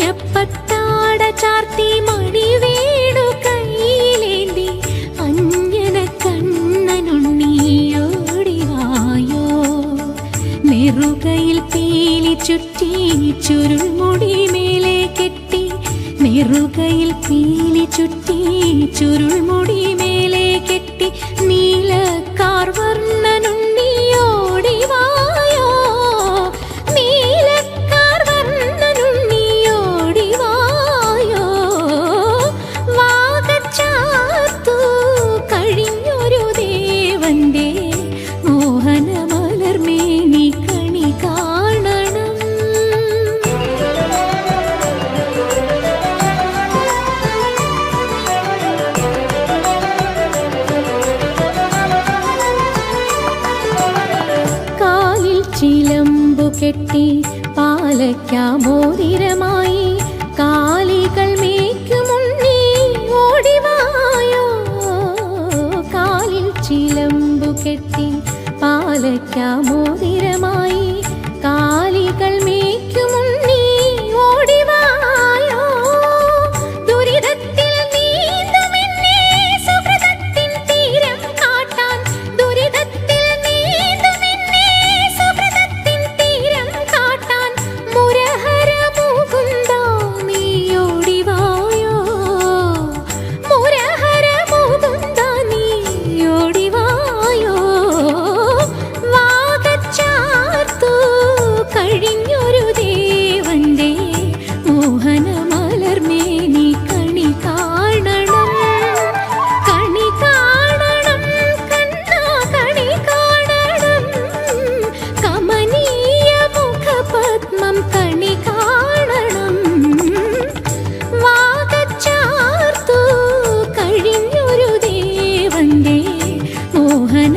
മഞ്ഞപ്പട്ടാട ചാർത്തി മണി വേണു കയ്യിലേന്തി അഞ്ജന കണ്ണനുണ്ണിയോടിവായോ. നെറുകയിൽ പീലി ചുറ്റി ചുരുൾമുടി മേലെ കെട്ടി, നെറുകയിൽ പീലി ചുറ്റി ചുരുൾമുടി മേലെ കെട്ടി നീലക്കാർ വർണ്ണനുണ്ണിയോടിവായോ. നീലക്കാർ വർണ്ണനുണ്ണിയോടിവായോ. വാകച്ചാർത്തു കഴിഞ്ഞൊരു ദേവന്റെ മോഹന മലർമേനി കണി കാണണം. കാലിൽ ചിലമ്പു കെട്ടി പാലയ്ക്കാമോതിരമായി കാലികൾ മേയ്ക്കുമുണ്ണി ഓടിവായോ. കാലിൽ ചിലമ്പു കെട്ടി പാലയ്ക്കാമോതിരമായി കാലികൾ മേയ്ക്കുമുണ്ണി ഓടിവായോ. ദുരിതത്തിൽ നീന്തുമെന്നെ സുഹൃതത്തിൻ തീരം കാട്ടാൻ, ദുരിതത്തിൽ നീന്തുമെന്നെ സുഹൃതത്തിൻ തീരം കാട്ടാൻ മുരഹര മുകുന്ദ നീയോടിവായോ. മുരഹര മുകുന്ദ നീയോടിവായോ. വാകച്ചാർത്തു കഴിഞ്ഞൊരു ദേവന്റെ മോഹന മലർമേനി കണി കാണണം. കണി കാണണം കണ്ണാ കണി കാണണം. കമനീയ മുഖപദ്മം കണി കാണണം. വാകച്ചാർത്തു കഴിഞ്ഞൊരു ദേവന്റെ മോഹന